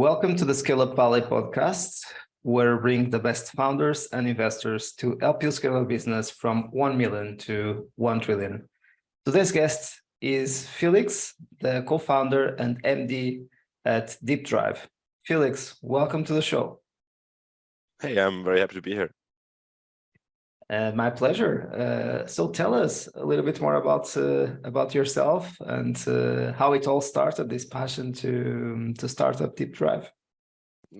Welcome to the Scale Up Valley podcast, where we bring the best founders and investors to help you scale a business from 1 million to 1 trillion. Today's guest is Felix, the co-founder and MD at DeepDrive. Felix, welcome to the show. Hey, I'm very happy to be here. My pleasure. So tell us a little bit more about yourself and how it all started, this passion to start up DeepDrive.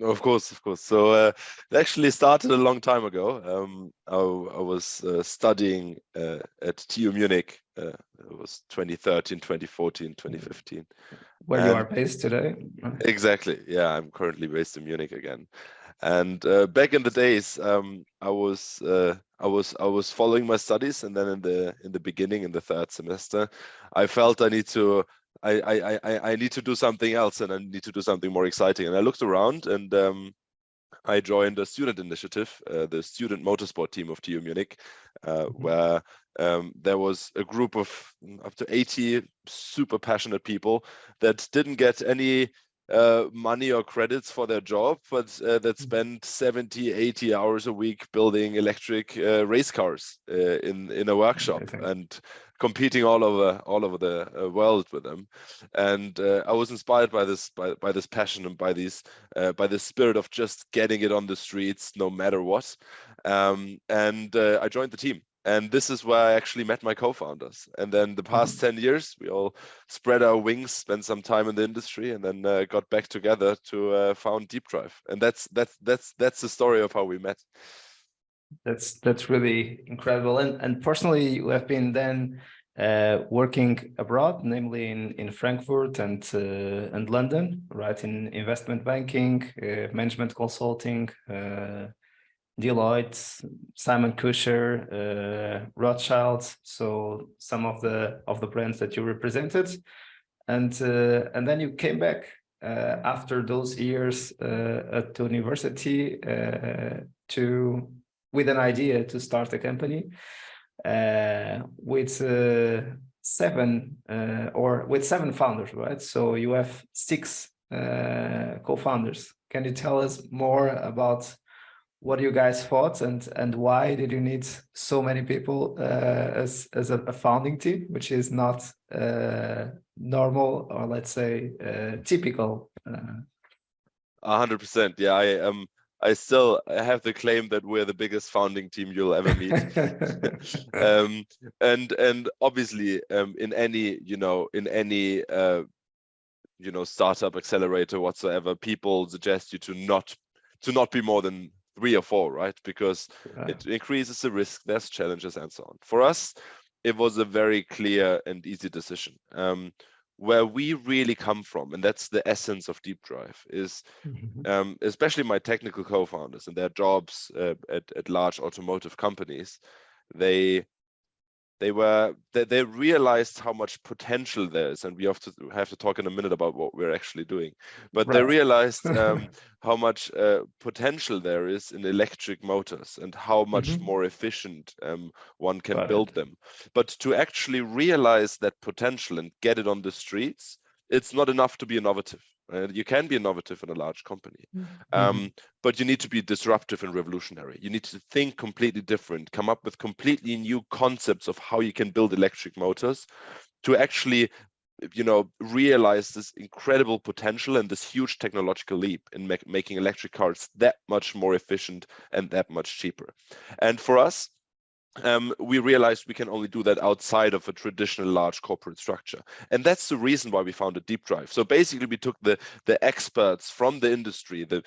Of course. So it actually started a long time ago. I was studying at TU Munich. It was 2013, 2014, 2015. Where you are based today. Exactly. Yeah, I'm currently based in Munich again. And back in the days, I was following my studies, and then in the beginning, in the third semester, I felt I need to do something else, and I need to do something more exciting. And I looked around, and I joined a student initiative, the student motorsport team of TU Munich, where there was a group of up to 80 super passionate people that didn't get any money or credits for their job, but that spent 70, 80 hours a week building electric race cars in a workshop and competing all over the world with them. And I was inspired by this passion and by this spirit of just getting it on the streets no matter what. And I joined the team. And this is where I actually met my co-founders. And then the past 10 years, we all spread our wings, spent some time in the industry, and then got back together to found DeepDrive. And that's the story of how we met. That's really incredible. And personally, you have been then working abroad, namely in Frankfurt and London, right? In investment banking, management consulting, Deloitte, Simon Kucher, Rothschild, so some of the brands that you represented, and then you came back after those years at the university with an idea to start a company with seven founders, right? So you have 6 co-founders. Can you tell us more about what you guys thought and why did you need so many people as a founding team, which is not normal, or let's say typical? 100%. Yeah, I still have the claim that we're the biggest founding team you'll ever meet. And obviously in any startup accelerator whatsoever, people suggest you to not be more than 3 or 4, right? Because it increases the risk, there's challenges and so on. For us, it was a very clear and easy decision. Where we really come from, and that's the essence of DeepDrive, is especially my technical co-founders and their jobs at large automotive companies, they realized how much potential there is, and we have to talk in a minute about what we're actually doing. But They realized how much potential there is in electric motors and how much more efficient one can build them. But to actually realize that potential and get it on the streets, it's not enough to be innovative. You can be innovative in a large company, but you need to be disruptive and revolutionary. You need to think completely different, come up with completely new concepts of how you can build electric motors to actually, realize this incredible potential and this huge technological leap in making electric cars that much more efficient and that much cheaper. And for us, we realized we can only do that outside of a traditional large corporate structure. And that's the reason why we founded DeepDrive. So basically we took the experts from the industry, the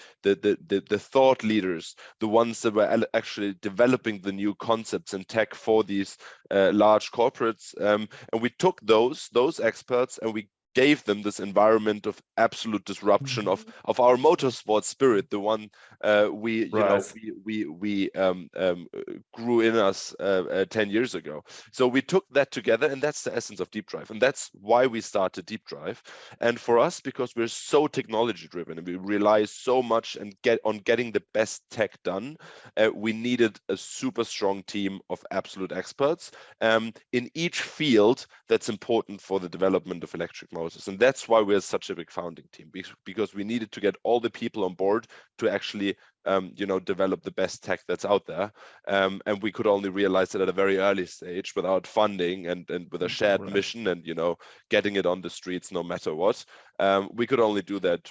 thought leaders, the ones that were actually developing the new concepts and tech for these large corporates. And we took those experts and we gave them this environment of absolute disruption of our motorsport spirit, the one we grew in us 10 years ago. So we took that together, and that's the essence of DeepDrive, and that's why we started DeepDrive. And for us, because we're so technology driven and we rely so much and on getting the best tech done, we needed a super strong team of absolute experts in each field that's important for the development of electric motors. motors. And that's why we're such a big founding team, because we needed to get all the people on board to actually develop the best tech that's out there. And we could only realize it at a very early stage without funding and with a shared mission and, getting it on the streets no matter what. We could only do that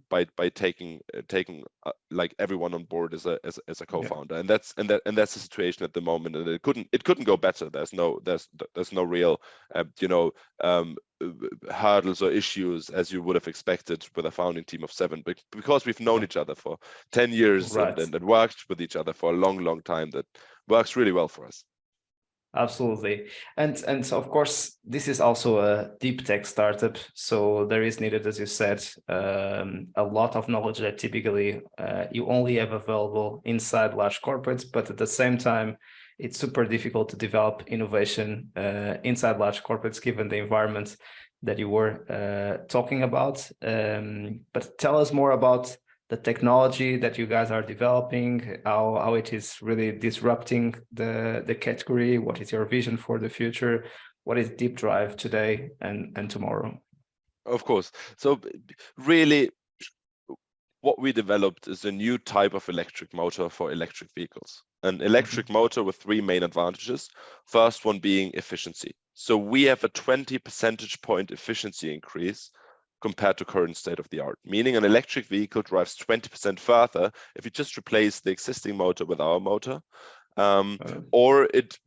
by taking like everyone on board as a co-founder. And that's the situation at the moment. And it couldn't go better. There's no real hurdles or issues as you would have expected with a founding team of 7, but because we've known each other for 10 years and worked with each other for a long time, that works really well for us. Absolutely. And so of course, this is also a deep tech startup. So there is needed, as you said, a lot of knowledge that typically you only have available inside large corporates, but at the same time, it's super difficult to develop innovation inside large corporates, given the environment that you were talking about. But tell us more about the technology that you guys are developing, how it is really disrupting the category. What is your vision for the future? What is DeepDrive today and tomorrow? Of course. So really, what we developed is a new type of electric motor for electric vehicles. An electric motor with 3 main advantages. First one being efficiency. So we have a 20 percentage point efficiency increase compared to current state of the art, meaning an electric vehicle drives 20% further if you just replace the existing motor with our motor. Or it,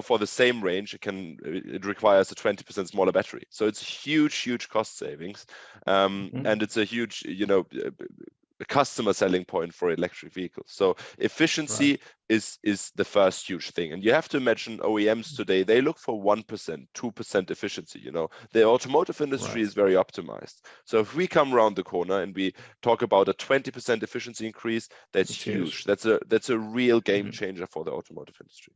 for the same range, it requires a 20% smaller battery. So it's huge cost savings. And it's a huge, customer selling point for electric vehicles. So efficiency is the first huge thing. And you have to imagine OEMs today, they look for 1%, 2% efficiency. The automotive industry is very optimized. So if we come around the corner and we talk about a 20% efficiency increase, that's huge. That's a real game changer for the automotive industry.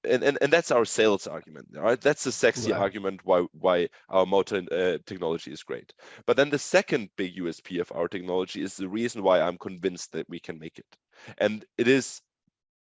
And that's our sales argument, right? That's the sexy argument why our motor technology is great. But then the second big USP of our technology is the reason why I'm convinced that we can make it. And it is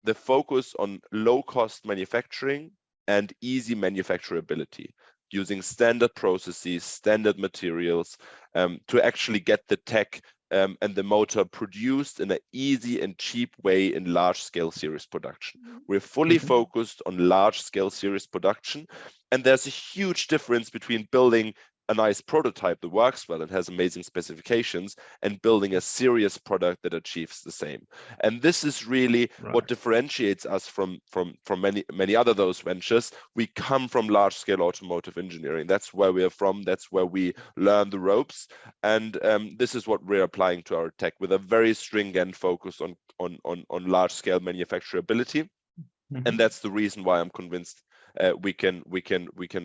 the focus on low-cost manufacturing and easy manufacturability, using standard processes, standard materials, to actually get the tech and the motor produced in an easy and cheap way in large-scale series production. We're fully focused on large-scale series production, and there's a huge difference between building a nice prototype that works well and has amazing specifications and building a serious product that achieves the same. And this is really what differentiates us from many other those ventures. We come from large-scale automotive engineering. That's where we are from. That's where we learn the ropes. And this is what we're applying to our tech with a very stringent focus on large-scale manufacturability. And that's the reason why I'm convinced we can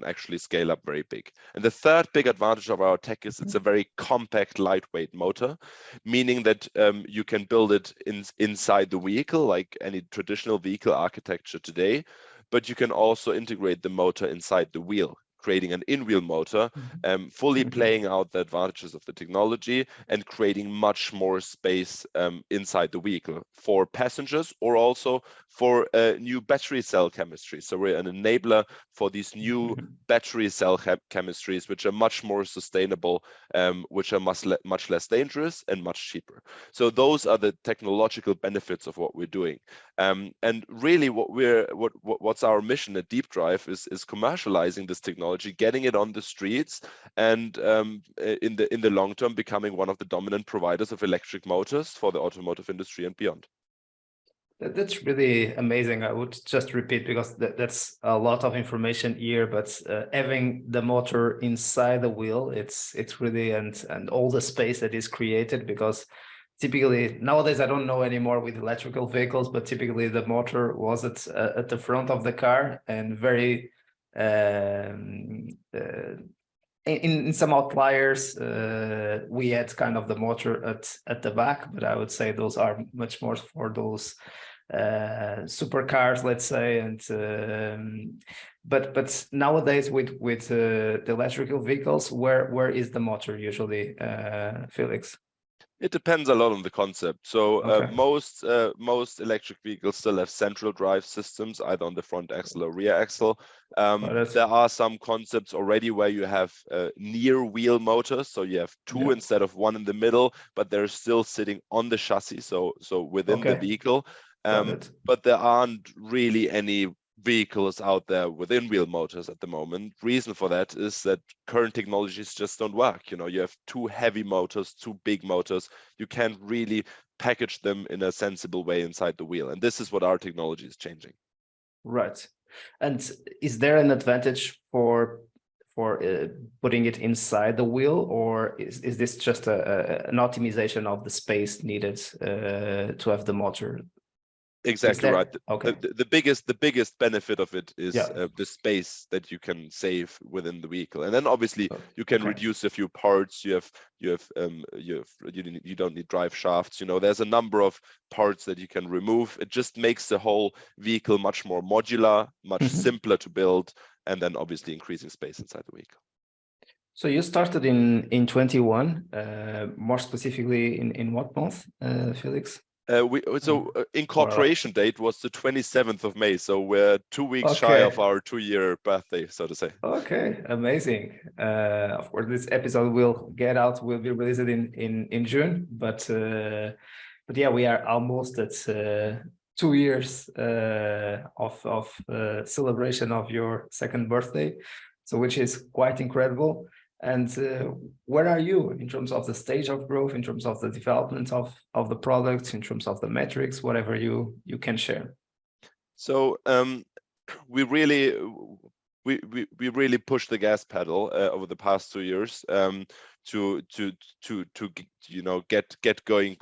actually scale up very big. And the third big advantage of our tech is it's a very compact, lightweight motor, meaning that you can build it inside the vehicle like any traditional vehicle architecture today, but you can also integrate the motor inside the wheel, creating an in-wheel motor, fully playing out the advantages of the technology and creating much more space inside the vehicle for passengers or also for new battery cell chemistry. So we're an enabler for these new battery cell chemistries, which are much more sustainable, which are much less dangerous and much cheaper. So those are the technological benefits of what we're doing. And really what's our mission at DeepDrive is commercializing this technology, getting it on the streets, and in the long term becoming one of the dominant providers of electric motors for the automotive industry and beyond. That's really amazing. I would just repeat, because that's a lot of information here, but having the motor inside the wheel, it's really, and all the space that is created, because typically nowadays, I don't know anymore with electrical vehicles, but typically the motor was at the front of the car, and very in some outliers we had kind of the motor at the back, but I would say those are much more for those supercars, let's say. And but nowadays with the electrical vehicles, where is the motor usually, Felix? It depends a lot on the concept. So Okay. most electric vehicles still have central drive systems, either on the front axle or rear axle. There are some concepts already where you have near wheel motors, so you have two instead of one in the middle, but they're still sitting on the chassis, so within the vehicle. But there aren't really any vehicles out there within wheel motors at the moment. Reason for that is that current technologies just don't work. You know, you have too heavy motors, too big motors. You can't really package them in a sensible way inside the wheel. And this is what our technology is changing. Right. And is there an advantage for putting it inside the wheel, or is this just an optimization of the space needed to have the motor? Exactly right. Okay. The biggest benefit of it is the space that you can save within the vehicle, and then obviously you can reduce a few parts. You don't need drive shafts. You know, there's a number of parts that you can remove. It just makes the whole vehicle much more modular, much simpler to build, and then obviously increasing space inside the vehicle. So you started in 21, more specifically in what month, Felix? Incorporation date was the 27th of May, so we're 2 weeks shy of our 2-year birthday, so to say. Okay, amazing. Of course, this episode will be released in June, but yeah, we are almost at 2 years of celebration of your second birthday, so which is quite incredible. And where are you in terms of the stage of growth, in terms of the development of the product, in terms of the metrics, whatever you can share? So we really pushed the gas pedal over the past 2 years to get going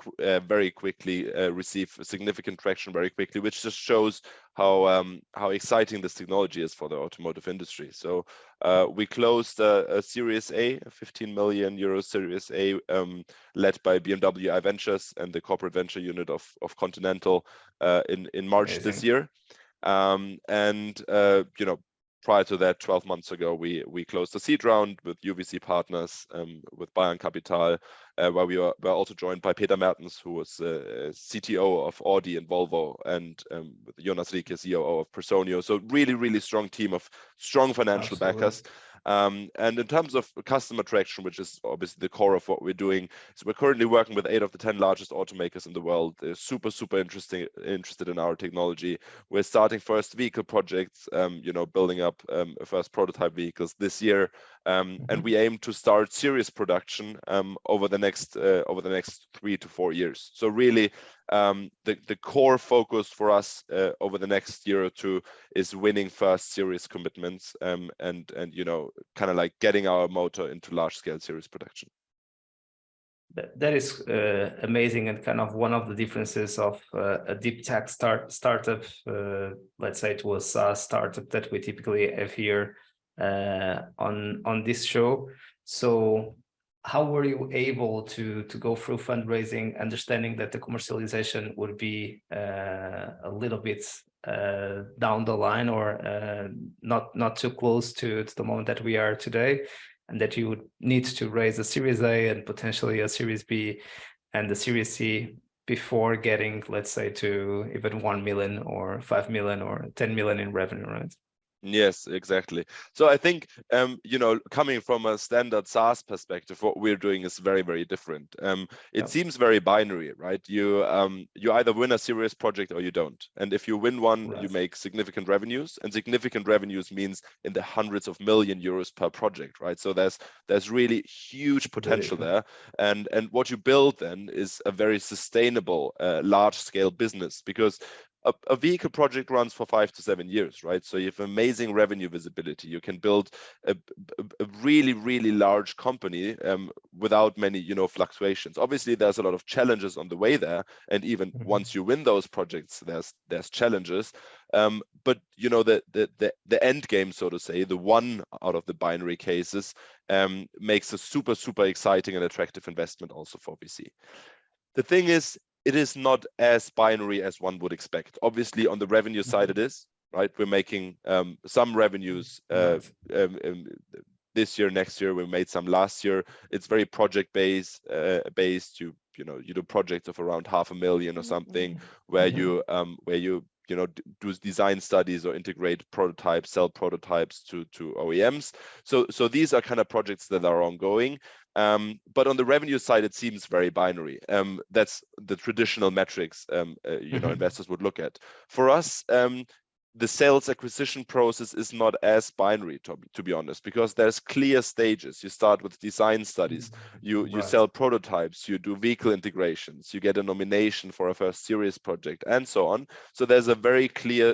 very quickly, receive significant traction very quickly, which just shows how exciting this technology is for the automotive industry. So we closed a Series A, a 15 million euro Series A, led by BMW iVentures and the corporate venture unit of Continental in March this year. Prior to that, 12 months ago, we closed a seed round with UVC Partners, with Bayern Capital, where we were also joined by Peter Mertens, who was CTO of Audi and Volvo, and Jonas Rieke, COO of Personio. So really strong team of strong financial backers. And in terms of customer traction, which is obviously the core of what we're doing, so we're currently working with 8 of the 10 largest automakers in the world. They're super interested in our technology. We're starting first vehicle projects, building up first prototype vehicles this year, and we aim to start serious production over the next 3 to 4 years. So really, the core focus for us over the next year or two is winning first series commitments, and kind of like getting our motor into large scale series production. That is amazing, and kind of one of the differences of a deep tech startup, let's say to a SaaS startup that we typically have here on this show. So how were you able to go through fundraising, understanding that the commercialization would be a little bit down the line, or not too close to the moment that we are today, and that you would need to raise a Series A and potentially a Series B and the Series C before getting, let's say, to even 1 million or 5 million or 10 million in revenue, right? Yes, exactly. So I think, coming from a standard SaaS perspective, what we're doing is very different. It seems very binary, right? You either win a serious project or you don't. And if you win one, you make significant revenues, and significant revenues means in the hundreds of million euros per project, right? So there's really huge potential there. And what you build then is a very sustainable, large scale business, because a vehicle project runs for 5 to 7 years, right? So you have amazing revenue visibility. You can build a really large company without many, fluctuations. Obviously, there's a lot of challenges on the way there, and even once you win those projects, there's challenges. But the end game, so to say, the one out of the binary cases, makes a super exciting and attractive investment also for VC. The thing is, it is not as binary as one would expect. Obviously, on the revenue side, it is, right? We're making some revenues this year, next year. We made some last year. It's very project based. You you do projects of around $500,000 or something, where you do design studies or integrate prototypes, sell prototypes to OEMs. So these are kind of projects that are ongoing. But on the revenue side, it seems very binary. That's the traditional metrics investors would look at. For us, the sales acquisition process is not as binary, to be honest, because there's clear stages. You start with design studies, you sell prototypes, you do vehicle integrations, you get a nomination for a first series project, and so on. So there's very clear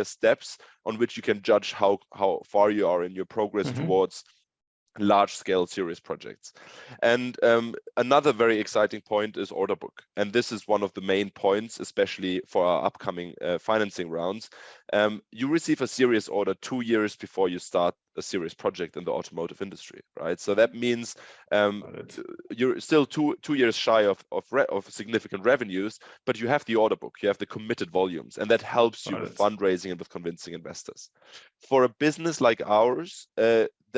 steps on which you can judge how far you are in your progress towards large-scale series projects. And another very exciting point is order book, and this is one of the main points, especially for our upcoming financing rounds. You receive a series order 2 years before you start a series project in the automotive industry, right? So that means you're still two years shy of significant revenues, but you have the order book, you have the committed volumes, and that helps you with fundraising and with convincing investors. For a business like ours,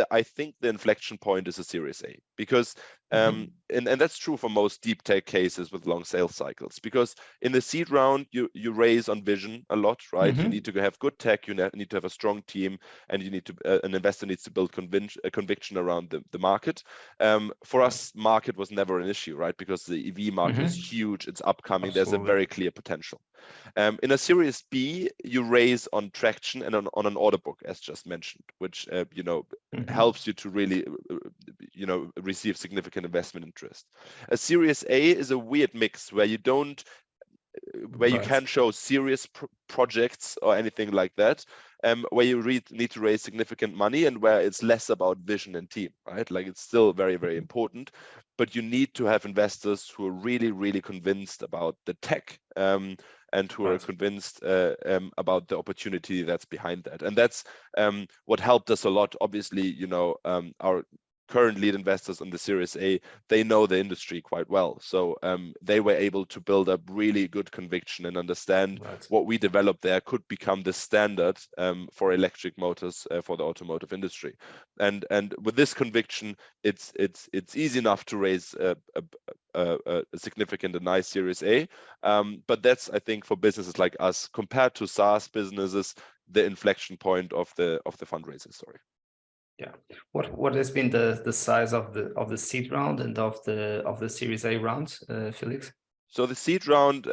I think the inflection point is a Series A, because and that's true for most deep tech cases with long sales cycles, because in the seed round you raise on vision a lot, right? You need to have good tech, you need to have a strong team, and you need to an investor needs to build conviction around the market. For us, market was never an issue, right? Because the EV market is huge, it's upcoming. Absolutely. There's a very clear potential. In a Series B, you raise on traction and on an order book, as just mentioned, which helps you to really receive significant investment interest. A Series A is a weird mix where you can show serious projects or anything like that, where you need to raise significant money, and where it's less about vision and team, right? Like, it's still very, very important, but you need to have investors who are really, really convinced about the tech, and who are convinced about the opportunity that's behind that. And that's what helped us a lot. Obviously, our current lead investors on the Series A, they know the industry quite well. So they were able to build up really good conviction and understand what we developed there could become the standard for electric motors for the automotive industry. And with this conviction, it's easy enough to raise a significant and nice Series A. But that's, I think, for businesses like us, compared to SaaS businesses, the inflection point of the fundraising story. Yeah. What has been the size of the seed round and of the Series A round, Felix? So the seed round,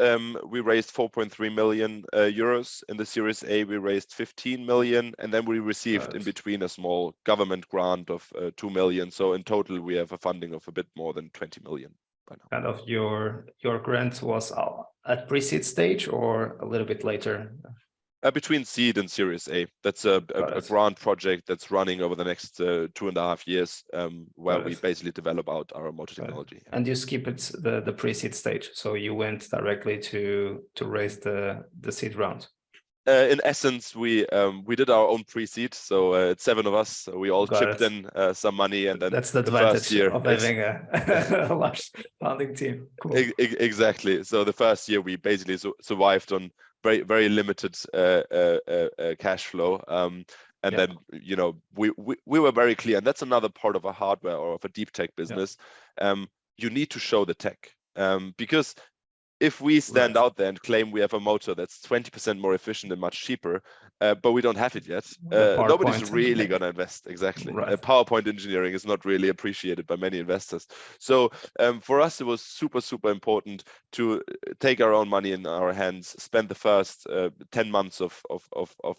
we raised 4.3 million euros. In the Series A, we raised 15 million, and then we received in between a small government grant of 2 million. So in total, we have a funding of a bit more than 20 million by now. Kind of your grant was at pre-seed stage or a little bit later? Between seed and Series A. That's a grant project that's running over the next 2.5 years, where we basically develop out our motor technology. And you skipped the pre-seed stage, so you went directly to raise the seed round. In essence, we did our own pre-seed, so it's 7 of us. So we all chipped in some money, and then that's the advantage of having a large founding team. Cool. Exactly. So the first year we basically survived on very, very limited cash flow, and then we were very clear, and that's another part of a hardware or of a deep tech business. You need to show the tech, because if we stand out there and claim we have a motor that's 20% more efficient and much cheaper, but we don't have it yet, nobody's really going to invest. Exactly. PowerPoint engineering is not really appreciated by many investors. So for us, it was super, super important to take our own money in our hands, spend the first 10 months of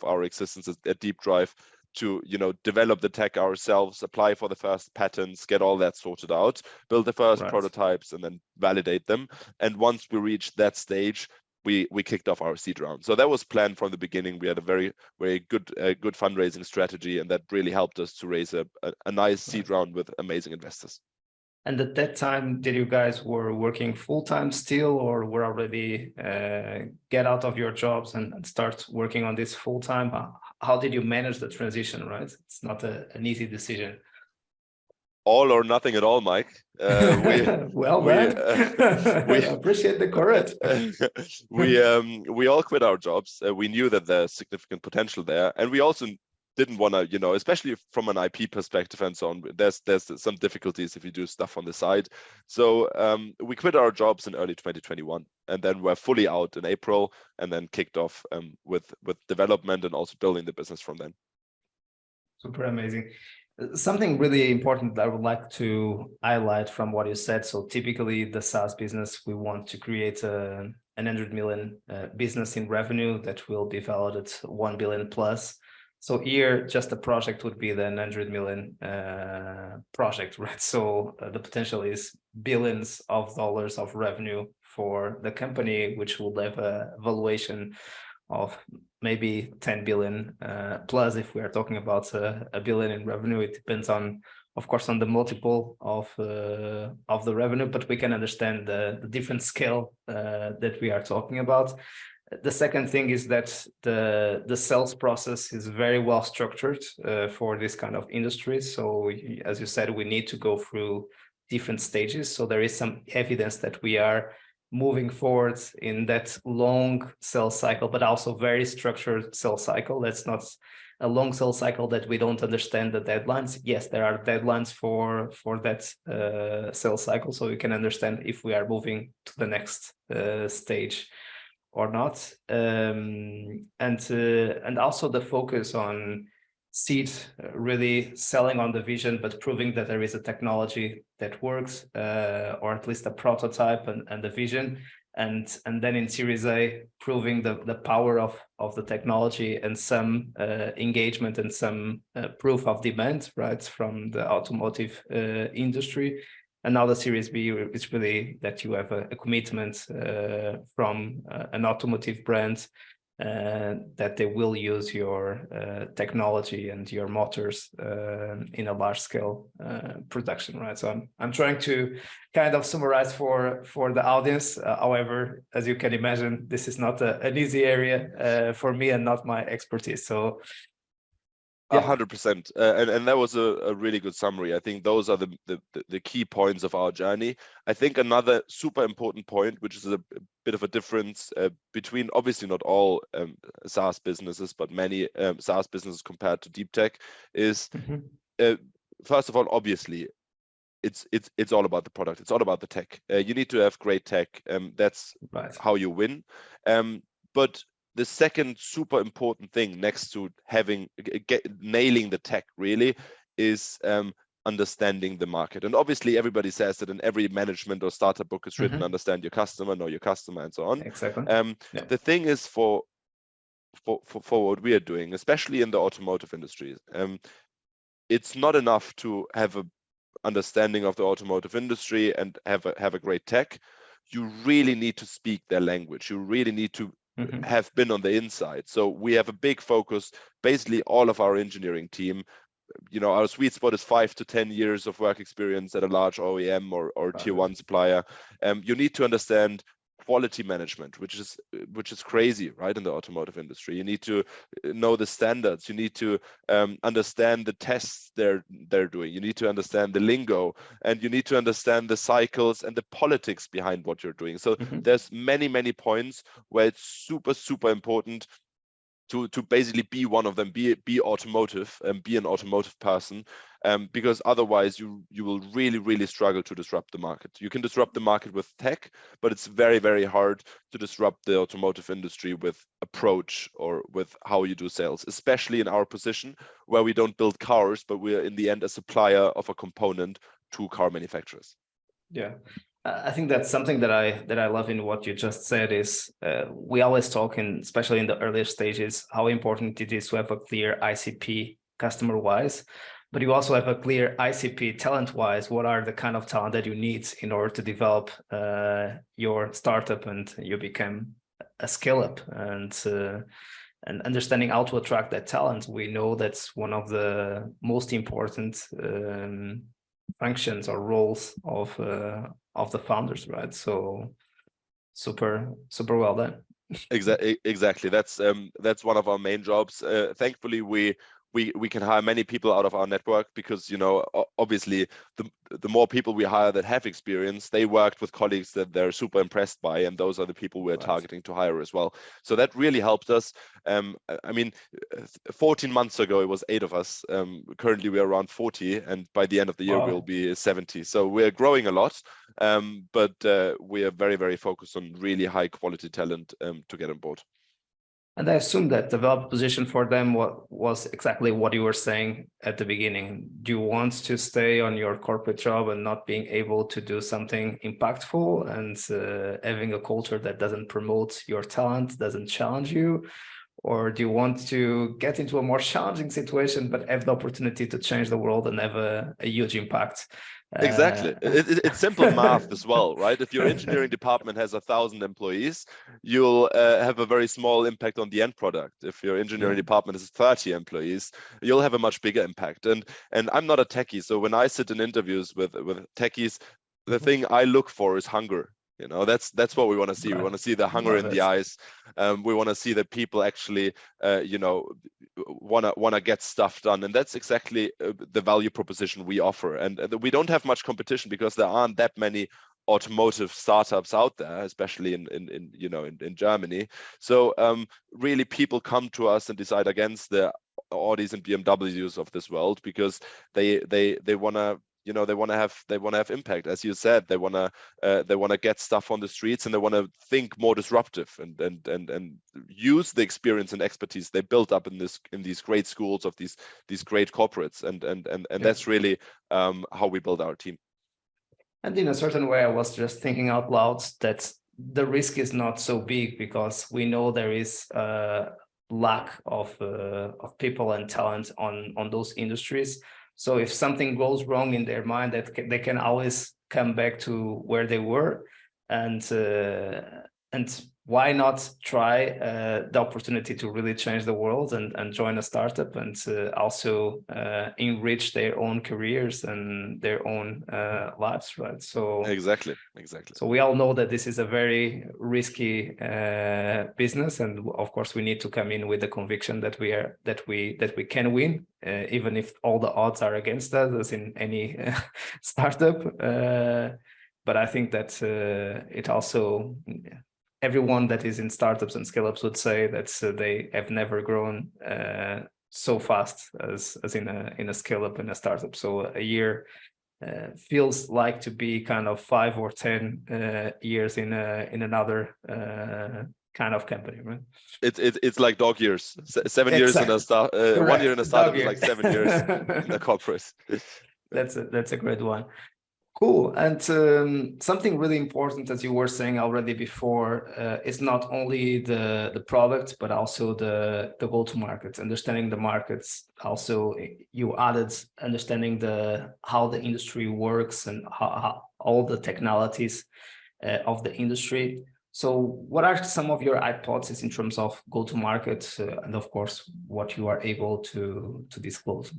our existence at DeepDrive to develop the tech ourselves, apply for the first patents, get all that sorted out, build the first prototypes, and then validate them. And once we reached that stage, we kicked off our seed round. So that was planned from the beginning. We had a very, very good fundraising strategy, and that really helped us to raise a nice seed round with amazing investors. And at that time, did you guys were working full-time still, or were already get out of your jobs and start working on this full-time? How did you manage the transition, right? It's not an easy decision. All or nothing at all, Mike. We appreciate the courage. We all quit our jobs. We knew that there's significant potential there, and we also didn't want to, you know, especially from an IP perspective and so on, there's some difficulties if you do stuff on the side. So we quit our jobs in early 2021, and then we're fully out in April, and then kicked off with development and also building the business from then. Super amazing. Something really important that I would like to highlight from what you said. So typically the SaaS business, we want to create an 100 million business in revenue that will be valued at 1 billion plus. So here, just a project would be the 100 million project, right? So the potential is billions of dollars of revenue for the company, which will have a valuation of maybe 10 billion plus. If we are talking about a billion in revenue, it depends on, of course, on the multiple of the revenue, but we can understand the different scale that we are talking about. The second thing is that the sales process is very well structured for this kind of industry. So as you said, we need to go through different stages. So there is some evidence that we are moving forward in that long sales cycle, but also very structured sales cycle. That's not a long sales cycle that we don't understand the deadlines. Yes, there are deadlines for that sales cycle, so we can understand if we are moving to the next stage or not. And also the focus on seed, really selling on the vision, but proving that there is a technology that works, or at least a prototype and the vision. And then in Series A, proving the power of the technology and some engagement and some proof of demand, right, from the automotive industry. And now the Series B is really that you have a commitment from an automotive brand that they will use your technology and your motors in a large scale production, right? So I'm trying to kind of summarize for the audience. However, as you can imagine, this is not an easy area for me and not my expertise. So. 100%, and that was a really good summary. I think those are the key points of our journey. I think another super important point, which is a bit of a difference between obviously not all SaaS businesses, but many SaaS businesses compared to deep tech, is first of all, obviously, it's all about the product. It's all about the tech. You need to have great tech. That's right. How you win. But the second super important thing next to nailing the tech really is understanding the market. And obviously everybody says that in every management or startup book is written, understand your customer, know your customer, and so on. Exactly. The thing is for what we are doing, especially in the automotive industry, it's not enough to have a understanding of the automotive industry and have a great tech. You really need to speak their language. You really need to have been on the inside. So we have a big focus, basically all of our engineering team, you know, our sweet spot is 5 to 10 years of work experience at a large OEM or tier one supplier. You need to understand quality management, which is crazy, right, in the automotive industry. You need to know the standards. You need to understand the tests they're doing. You need to understand the lingo, and you need to understand the cycles and the politics behind what you're doing. So there's many points where it's super important to basically be one of them, be automotive and be an automotive person, because otherwise you will really struggle to disrupt the market. You can disrupt the market with tech, but it's very hard to disrupt the automotive industry with approach or with how you do sales, especially in our position where we don't build cars, but we're in the end a supplier of a component to car manufacturers. Yeah. I think that's something that I love in what you just said is we always talk, especially in the earlier stages, how important it is to have a clear ICP customer-wise, but you also have a clear ICP talent-wise. What are the kind of talent that you need in order to develop your startup and you become a scale-up, and understanding how to attract that talent. We know that's one of the most important functions or roles of the founders, right? So super well done. Exactly. That's one of our main jobs. Thankfully, we we can hire many people out of our network because, you know, obviously the more people we hire that have experience, they worked with colleagues that they're super impressed by, and those are the people we're targeting to hire as well. So that really helped us. I mean, 14 months ago, it was 8 of us. Currently, we're around 40, and by the end of the year, we'll be 70. So we're growing a lot, but we are very, very focused on really high quality talent to get on board. And I assume that the value position for them was exactly what you were saying at the beginning. Do you want to stay on your corporate job and not being able to do something impactful and having a culture that doesn't promote your talent, doesn't challenge you? Or do you want to get into a more challenging situation, but have the opportunity to change the world and have a huge impact? Exactly. It's simple math as well, right? If your engineering department has 1,000 employees, you'll have a very small impact on the end product. If your engineering department has 30 employees, you'll have a much bigger impact. And I'm not a techie, so when I sit in interviews with techies, the thing I look for is hunger. You know, that's what we want to see. We want to see the hunger in the eyes. We want to see that people actually, you know, wanna get stuff done, and that's exactly the value proposition we offer. And we don't have much competition because there aren't that many automotive startups out there, especially in Germany. So really, people come to us and decide against the Audis and BMWs of this world because they want to. You know, they want to have impact, as you said. They want to get stuff on the streets, and they want to think more disruptive and use the experience and expertise they built up in these great schools of these great corporates, and that's really how we build our team. And in a certain way, I was just thinking out loud that the risk is not so big because we know there is a lack of people and talent on those industries. So if something goes wrong in their mind, they can always come back to where they were, and why not try the opportunity to really change the world and join a startup and also enrich their own careers and their own lives, right? So exactly. So we all know that this is a very risky business, and of course we need to come in with the conviction that we can win, even if all the odds are against us, as in any startup. But I think that it also, everyone that is in startups and scale-ups would say that they have never grown so fast as in a scale-up and a startup. So a year feels like to be kind of 5 or 10 years in another kind of company, right? It's like dog years. 7 years in a start, 1 year in a startup is like 7 years in a corporate. That's a great one. Cool. And something really important, as you were saying already before, is not only the product, but also the go-to-market, understanding the markets. Also, you added understanding how the industry works and how all the technologies of the industry. So what are some of your hypotheses in terms of go-to-market and of course, what you are able to disclose?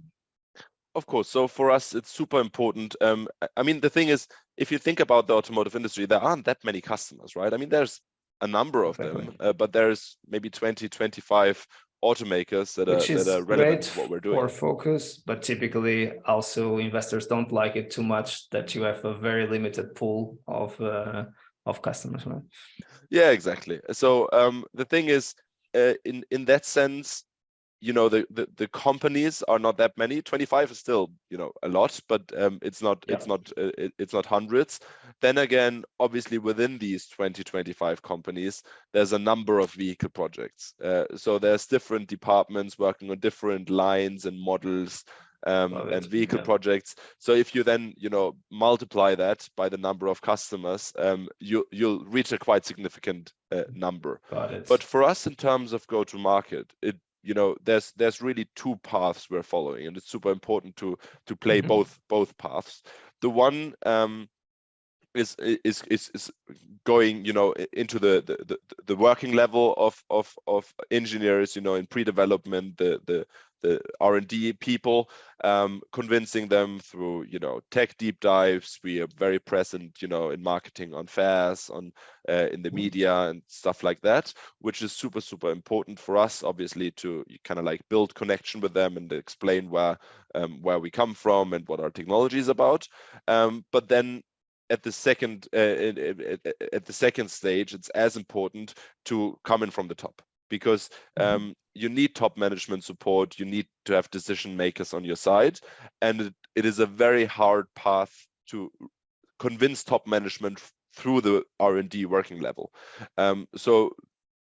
Of course. So for us, it's super important. I mean, the thing is, if you think about the automotive industry, there aren't that many customers, right? I mean, there's a number of them, but there's maybe 20, 25 automakers that are relevant to what we're doing. For focus, but typically also investors don't like it too much that you have a very limited pool of customers, right? Yeah, exactly. So the thing is, in that sense, you know, the companies are not that many. 25 is still, you know, a lot, but it's not hundreds. Then again, obviously within these 25 companies, there's a number of vehicle projects. So there's different departments working on different lines and models and vehicle projects. So if you then, you know, multiply that by the number of customers, you'll reach a quite significant number. But for us, in terms of go-to-market, you know, there's really 2 paths we're following, and it's super important to play both paths. The one is going, you know, into the working level of engineers, you know, in pre-development, the R&D people, convincing them through, you know, tech deep dives. We are very present, you know, in marketing, on fairs, on in the media and stuff like that, which is super important for us, obviously, to kind of like build connection with them and explain where we come from and what our technology is about. But then at the second stage, it's as important to come in from the top, because you need top management support, you need to have decision makers on your side, and it is a very hard path to convince top management through the R&D working level. So,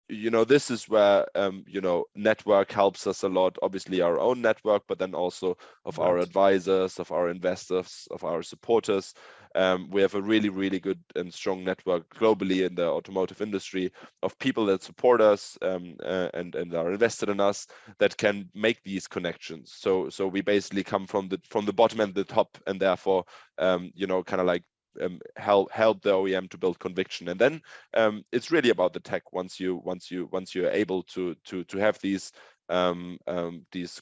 you know, this is where you know, network helps us a lot, obviously our own network, but then also of our advisors, of our investors, of our supporters. We have a really good and strong network globally in the automotive industry of people that support us and are invested in us, that can make these connections. So we basically come from the bottom and the top, and therefore you know, kind of like help the OEM to build conviction. And then it's really about the tech. Once you're able to have these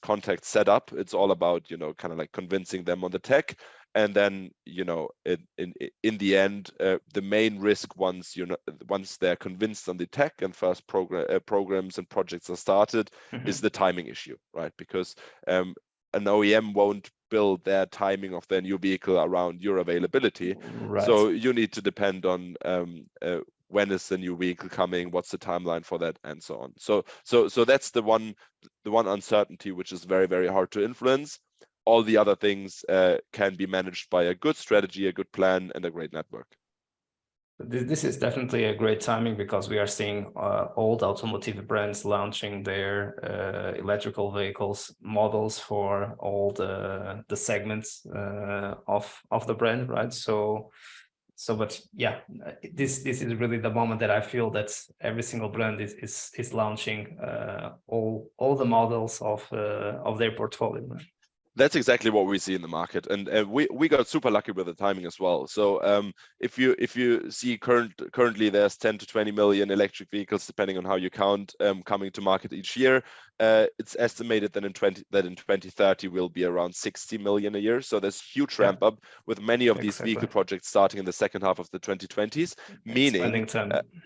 contacts set up, it's all about, you know, kind of like convincing them on the tech. And then, you know, in the end, the main risk, once they're convinced on the tech and first programs and projects are started, is the timing issue, right? Because an OEM won't build their timing of their new vehicle around your availability. Right. So you need to depend on when is the new vehicle coming, what's the timeline for that, and so on. So that's the one uncertainty which is very hard to influence. All the other things can be managed by a good strategy, a good plan, and a great network. This is definitely a great timing, because we are seeing old automotive brands launching their electrical vehicles models for all the segments of the brand, right? But yeah, this is really the moment that I feel that every single brand is launching all the models of their portfolio, right? That's exactly what we see in the market, and we got super lucky with the timing as well. So if you see currently there's 10 to 20 million electric vehicles, depending on how you count, coming to market each year. It's estimated that in 2030 will be around 60 million a year. So there's huge ramp up, with many of these vehicle projects starting in the second half of the 2020s, meaning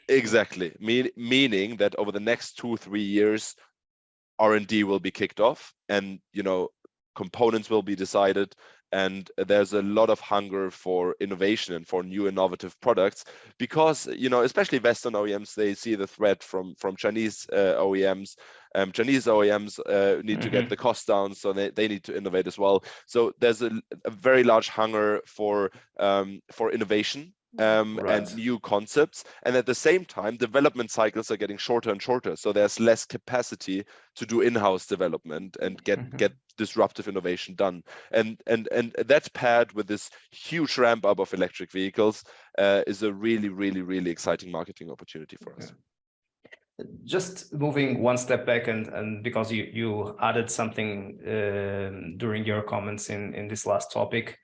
exactly meaning that over the next 2-3 years, R&D will be kicked off, and, you know, components will be decided, and there's a lot of hunger for innovation and for new innovative products, because, you know, especially Western OEMs, they see the threat from Chinese OEMs. Chinese OEMs need to get the cost down, so they need to innovate as well. So there's a very large hunger for innovation and new concepts, and at the same time, development cycles are getting shorter and shorter. So there's less capacity to do in-house development and get disruptive innovation done. And that's paired with this huge ramp up of electric vehicles is a really exciting marketing opportunity for us. Just moving one step back, and because you added something during your comments in this last topic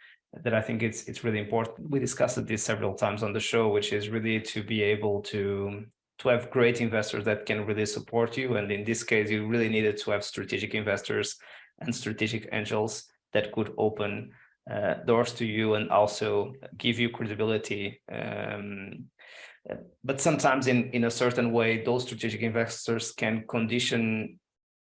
that I think it's really important. We discussed this several times on the show, which is really to be able to have great investors that can really support you. And in this case, you really needed to have strategic investors and strategic angels that could open doors to you and also give you credibility. But sometimes in a certain way, those strategic investors can condition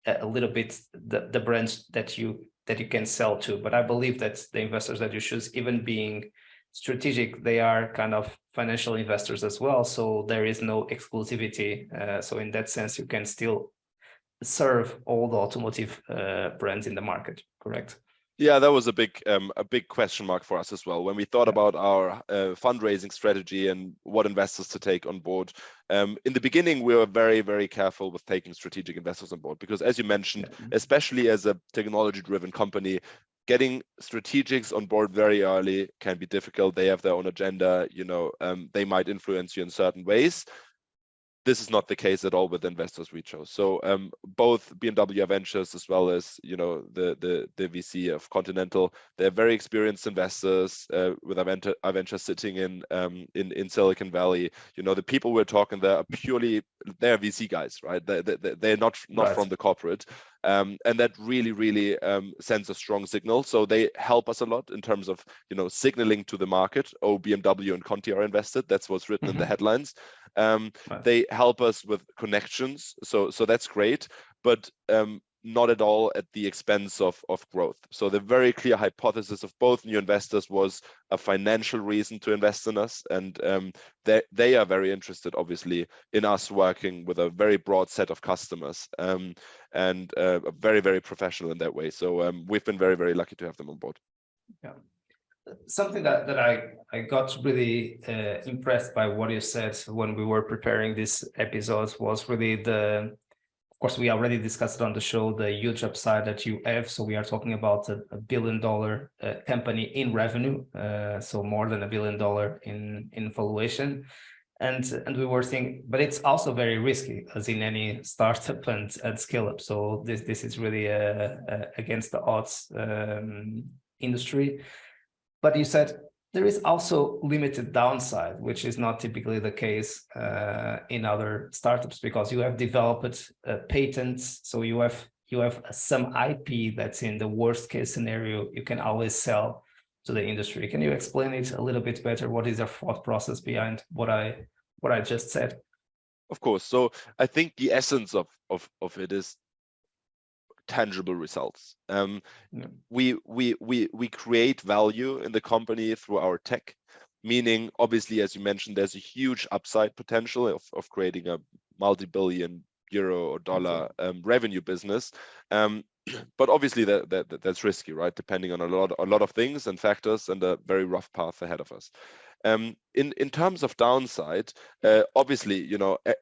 a little bit the brands that you can sell to. But I believe that the investors that you choose, even being strategic, they are kind of financial investors as well. So there is no exclusivity. So in that sense, you can still serve all the automotive brands in the market, correct? Yeah, that was a big question mark for us as well when we thought about our fundraising strategy and what investors to take on board. In the beginning, we were very careful with taking strategic investors on board, because, as you mentioned, especially as a technology-driven company, getting strategics on board very early can be difficult. They have their own agenda, you know, they might influence you in certain ways. This is not the case at all with investors we chose. So both BMW Ventures as well as the VC of Continental, they're very experienced investors with Aventure sitting in Silicon Valley. The people we're talking there are they're VC guys, right? They're not right. From the corporate. And that really sends a strong signal. So they help us a lot in terms of signaling to the market. Oh, BMW and Conti are invested. That's what's written in the headlines. They help us with connections, so that's great, but not at all at the expense of growth. So the very clear hypothesis of both new investors was a financial reason to invest in us, and they are very interested, obviously, in us working with a very broad set of customers, and very professional in that way. So we've been very lucky to have them on board. Yeah. Something that I got really impressed by what you said when we were preparing this episode was really of course, we already discussed it on the show, the huge upside that you have. So we are talking about a $1 billion company in revenue, so more than $1 billion in valuation. And we were thinking, but it's also very risky, as in any startup and scale up. So this is really against the odds industry. But you said there is also limited downside, which is not typically the case in other startups, because you have developed patents. So you have some IP that's in the worst case scenario you can always sell to the industry. Can you explain it a little bit better? What is the thought process behind what I just said? Of course. So I think the essence of it is tangible results. We create value in the company through our tech, meaning, obviously, as you mentioned, there's a huge upside potential of creating a multi-billion euro or dollar revenue business. But obviously that's risky, right? Depending on a lot of things and factors, and a very rough path ahead of us. In terms of downside, obviously,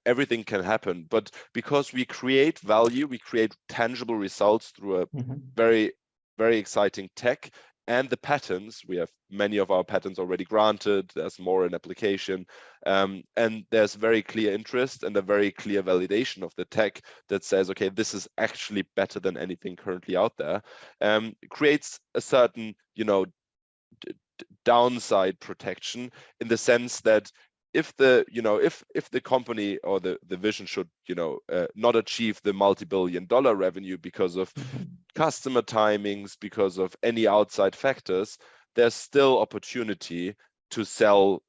everything can happen, but because we create value, we create tangible results through a very exciting tech and the patents. We have many of our patents already granted. There's more in application, and there's very clear interest and a very clear validation of the tech that says, okay, this is actually better than anything currently out there. Creates a certain, downside protection, in the sense that if the company or the vision should not achieve the multi-billion dollar revenue because of customer timings, because of any outside factors, there's still opportunity to sell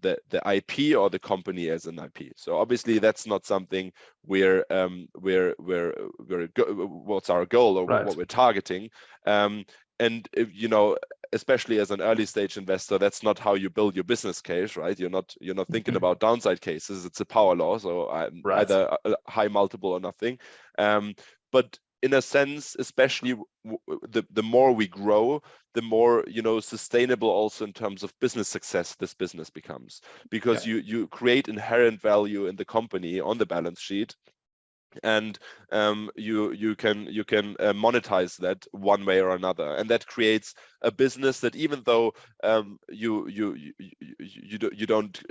the IP or the company as an IP. So obviously that's not something what's our goal, or what we're targeting. And especially as an early stage investor, that's not how you build your business case, right? You're not thinking about downside cases. It's a power law, so either a high multiple or nothing. But in a sense, especially the more we grow, the more sustainable also in terms of business success this business becomes, because you create inherent value in the company on the balance sheet. And you can monetize that one way or another, and that creates a business that, even though you don't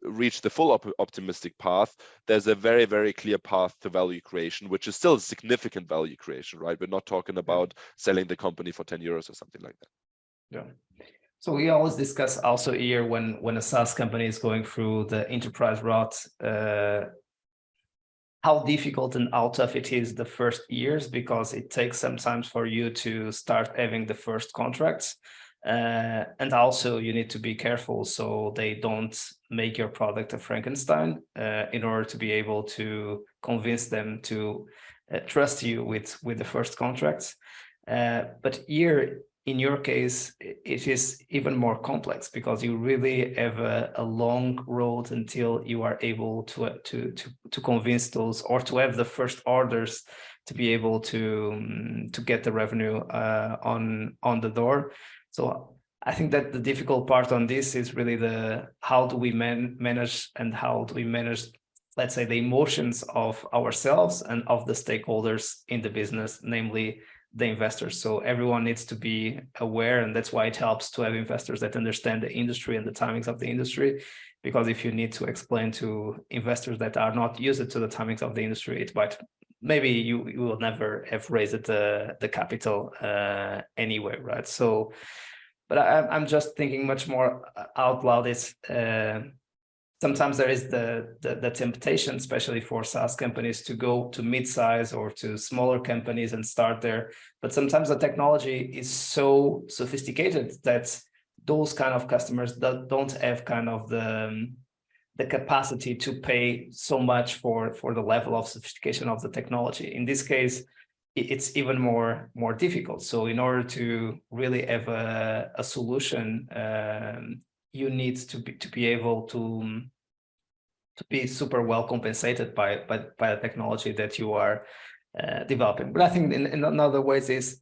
reach the full optimistic path, there's a very clear path to value creation, which is still significant value creation, right? We're not talking about selling the company for 10 euros or something like that. Yeah. So we always discuss also here, when a SaaS company is going through the enterprise route, how difficult and how tough it is the first years, because it takes some time for you to start having the first contracts. And also you need to be careful so they don't make your product a Frankenstein, in order to be able to convince them to trust you with the first contracts. But here, in your case, it is even more complex, because you really have a long road until you are able to convince those, or to have the first orders to be able to get the revenue on the door. So I think that the difficult part on this is really how do we manage, and how do we manage, let's say, the emotions of ourselves and of the stakeholders in the business, namely the investors. So everyone needs to be aware, and that's why it helps to have investors that understand the industry and the timings of the industry, because if you need to explain to investors that are not used to the timings of the industry, it might, maybe you will never have raised the capital anyway, right? So, but I'm just thinking much more out loud is sometimes there is the temptation, especially for SaaS companies, to go to mid-size or to smaller companies and start there. But sometimes the technology is so sophisticated that those kind of customers don't have kind of the capacity to pay so much for the level of sophistication of the technology. In this case, it's even more difficult. So in order to really have a solution, you need to be able to be super well compensated by the technology that you are developing. But I think in other ways is,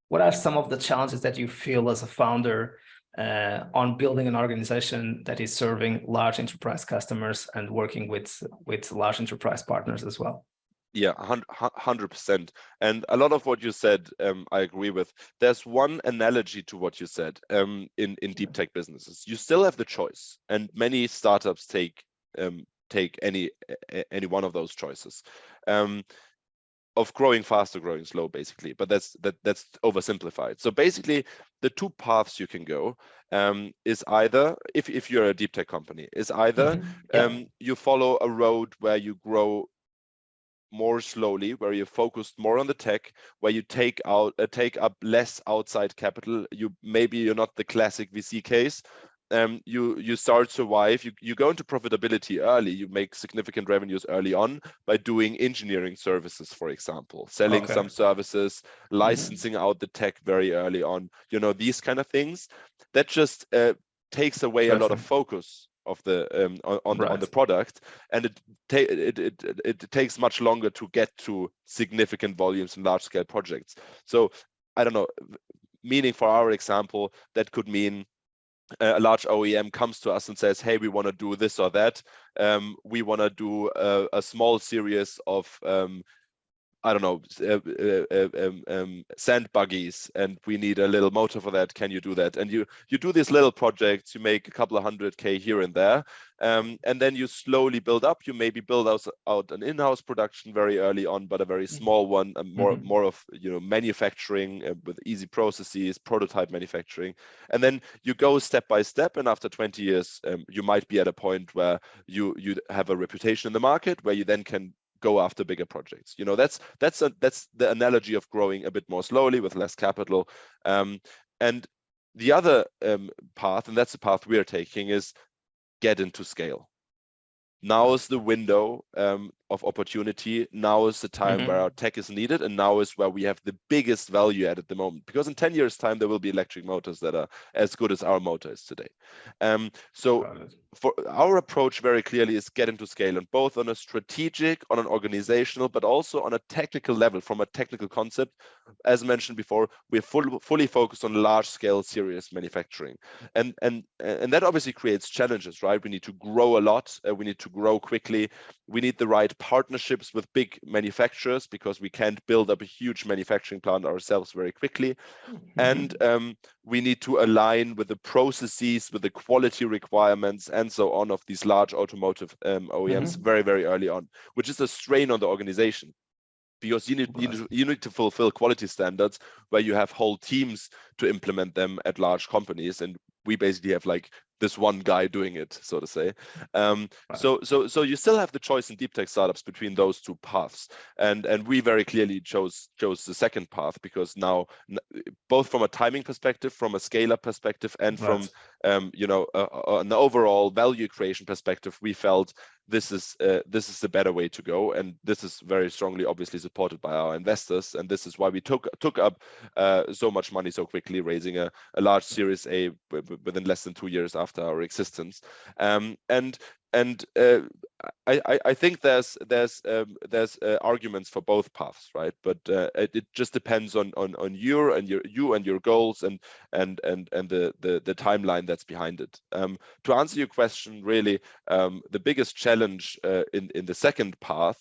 what are some of the challenges that you feel as a founder on building an organization that is serving large enterprise customers and working with large enterprise partners as well? Yeah, 100%. And a lot of what you said, I agree with. There's one analogy to what you said in deep tech businesses. You still have the choice, and many startups take any one of those choices. Of growing fast or growing slow, basically, but that's oversimplified. So basically, the two paths you can go is either, if you're a deep tech company, is either you follow a road where you grow more slowly, where you're focused more on the tech, where you take up less outside capital. Maybe you're not the classic VC case. You start survive, you go into profitability early, you make significant revenues early on by doing engineering services, for example, selling some services, licensing out the tech very early on, these kind of things. That just takes away a lot of focus of the on the product, and it takes much longer to get to significant volumes in large scale projects. So I don't know, meaning for our example, that could mean a large OEM comes to us and says, hey, we want to do this or that. We want to do a small series of I don't know, sand buggies, and we need a little motor for that. Can you do that? And you do these little projects, you make a couple of $100K here and there, and then you slowly build up. You maybe build out an in-house production very early on, but a very small one, more of manufacturing with easy processes, prototype manufacturing, and then you go step by step. And after 20 years, you might be at a point where you have a reputation in the market where you then can go after bigger projects. That's the analogy of growing a bit more slowly with less capital. And the other path, and that's the path we're taking, is get into scale. Now is the window of opportunity. Now is the time where our tech is needed, and now is where we have the biggest value add at the moment. Because in 10 years' time, there will be electric motors that are as good as our motor is today. So for our approach, very clearly, is get into scale, and both on a strategic, on an organizational, but also on a technical level, from a technical concept. As mentioned before, we're fully focused on large-scale serious manufacturing, and that obviously creates challenges, right? We need to grow a lot. We need to grow quickly. We need the right partnerships with big manufacturers, because we can't build up a huge manufacturing plant ourselves very quickly. And we need to align with the processes, with the quality requirements, and so on of these large automotive OEMs very, very early on, which is a strain on the organization, because you need to fulfill quality standards where you have whole teams to implement them at large companies, and we basically have like this one guy doing it, so to say. So you still have the choice in deep tech startups between those two paths, and we very clearly chose the second path, because now, both from a timing perspective, from a scale-up perspective, and from an overall value creation perspective, we felt this is the better way to go, and this is very strongly, obviously, supported by our investors, and this is why we took up so much money so quickly, raising a large Series A within less than 2 years after our existence. I think there's arguments for both paths, right? But it just depends on you and your goals and the timeline that's behind it. To answer your question, really, the biggest challenge in the second path,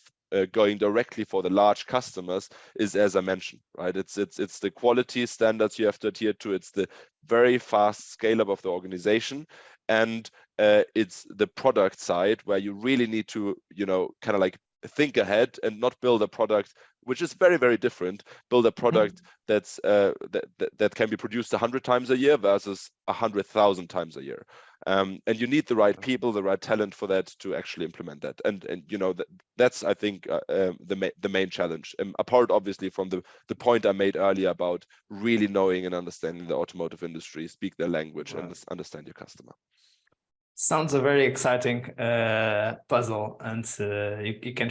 going directly for the large customers, is, as I mentioned, right? It's the quality standards you have to adhere to. It's the very fast scale up of the organization, and it's the product side where you really need to, kind of like think ahead and not build a product which is very, very different. Build a product that's that can be produced 100 times a year versus 100,000 times a year. And you need the right people, the right talent for that to actually implement that. And that's, I think, the main challenge. Apart, obviously, from the point I made earlier about really knowing and understanding the automotive industry, speak their language, and understand your customer. Sounds a very exciting puzzle, and we can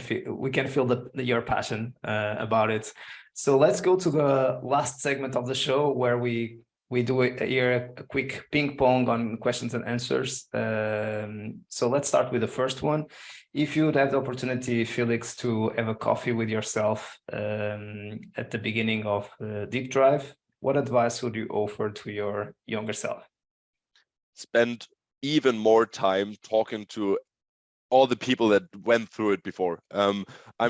feel your passion about it. So let's go to the last segment of the show where we do a quick ping pong on questions and answers. So let's start with the first one. If you would have the opportunity, Felix, to have a coffee with yourself at the beginning of DeepDrive, what advice would you offer to your younger self? Spend even more time talking to all the people that went through it before. I'm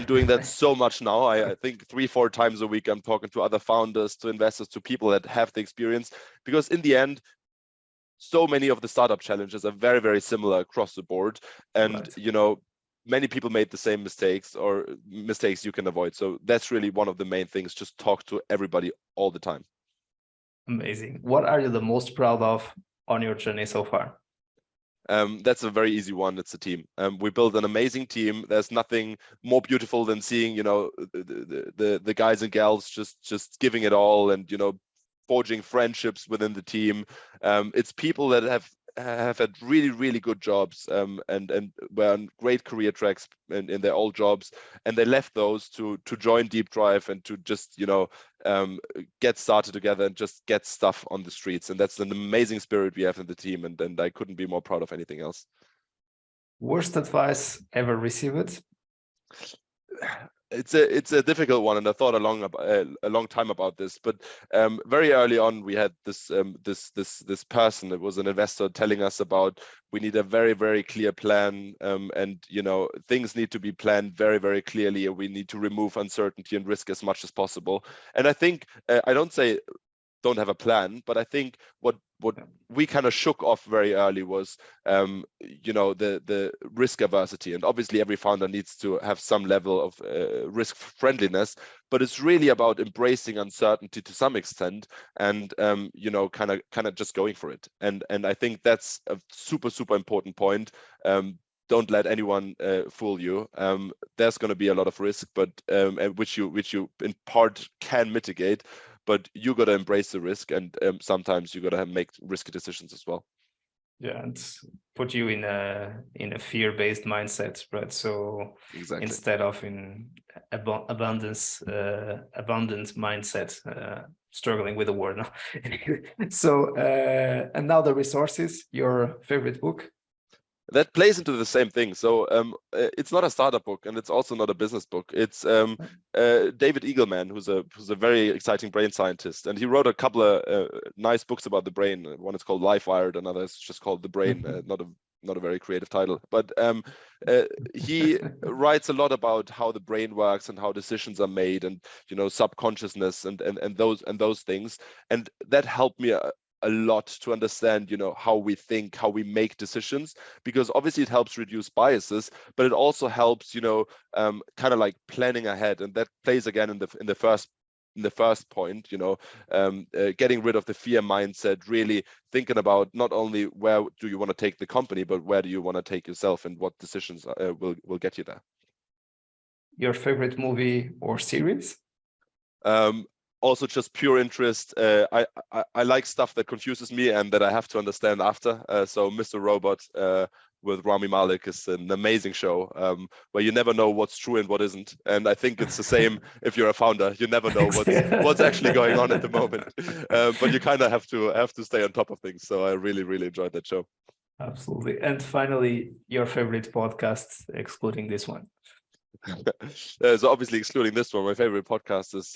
doing that so much now. I think 3-4 times a week I'm talking to other founders, to investors, to people that have the experience, because in the end, so many of the startup challenges are very, very similar across the board. And many people made the same mistakes, or mistakes you can avoid. So that's really one of the main things. Just talk to everybody all the time. Amazing. What are you the most proud of on your journey so far? That's a very easy one. It's a team. We built an amazing team. There's nothing more beautiful than seeing, the guys and gals just giving it all, and forging friendships within the team. It's people that have had really, really good jobs, and were on great career tracks in their old jobs, and they left those to join DeepDrive and to just get started together and just get stuff on the streets. And that's an amazing spirit we have in the team, and I couldn't be more proud of anything else. Worst advice ever received? It's a difficult one, and I thought a long time about this. But very early on, we had this person that was an investor telling us about, we need a very, very clear plan, and things need to be planned very, very clearly, and we need to remove uncertainty and risk as much as possible. And I think I don't say don't have a plan, but I think what we kind of shook off very early was the risk aversity. And obviously every founder needs to have some level of risk friendliness, but it's really about embracing uncertainty to some extent, and kind of just going for it. And I think that's a super, super important point. Don't let anyone fool you. There's going to be a lot of risk, but which you in part can mitigate, but you got to embrace the risk, and sometimes you got to make risky decisions as well. Yeah, and put you in a fear-based mindset, right? So exactly, instead of in abundance mindset, struggling with the word now. So and now the resources, your favorite book? That plays into the same thing. So it's not a startup book, and it's also not a business book. It's David Eagleman, who's a very exciting brain scientist, and he wrote a couple of nice books about the brain. One is called Life Wired, another is just called The Brain. Not a very creative title, but he writes a lot about how the brain works and how decisions are made, and subconsciousness and those things, and that helped me a lot to understand, how we think, how we make decisions, because obviously it helps reduce biases, but it also helps, kind of like planning ahead. And that plays again in the first point, getting rid of the fear mindset, really thinking about not only where do you want to take the company, but where do you want to take yourself, and what decisions will get you there. Your favorite movie or series? Also just pure interest. I like stuff that confuses me and that I have to understand after. So Mr. Robot with Rami Malek is an amazing show, where you never know what's true and what isn't. And I think it's the same if you're a founder. You never know what's actually going on at the moment. But you kind of have to stay on top of things. So I really, really enjoyed that show. Absolutely. And finally, your favorite podcast, excluding this one? So obviously excluding this one, my favorite podcast is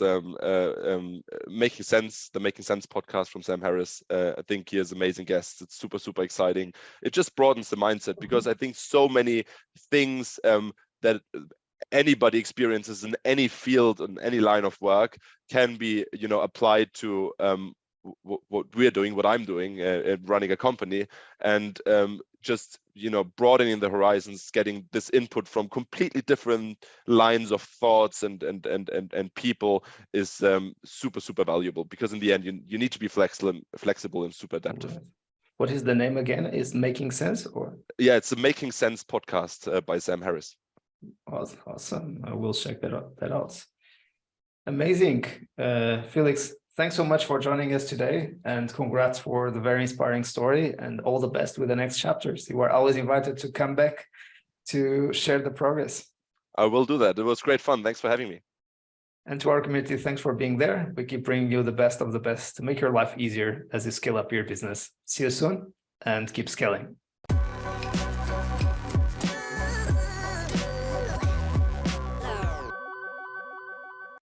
Making Sense, the Making Sense podcast from Sam Harris. I think he has amazing guests. It's super, super exciting. It just broadens the mindset, because I think so many things that anybody experiences in any field, in any line of work, can be applied to what we're doing, what I'm doing, running a company, and just broadening the horizons, getting this input from completely different lines of thoughts and people is super valuable, because in the end you need to be flexible and super adaptive. Right. What is the name again? Is Making Sense, or? Yeah, it's a Making Sense podcast by Sam Harris. Awesome. I will check that out. Amazing. Felix, thanks so much for joining us today, and congrats for the very inspiring story, and all the best with the next chapters. You are always invited to come back to share the progress. I will do that. It was great fun. Thanks for having me. And to our community, thanks for being there. We keep bringing you the best of the best to make your life easier as you scale up your business. See you soon, and keep scaling.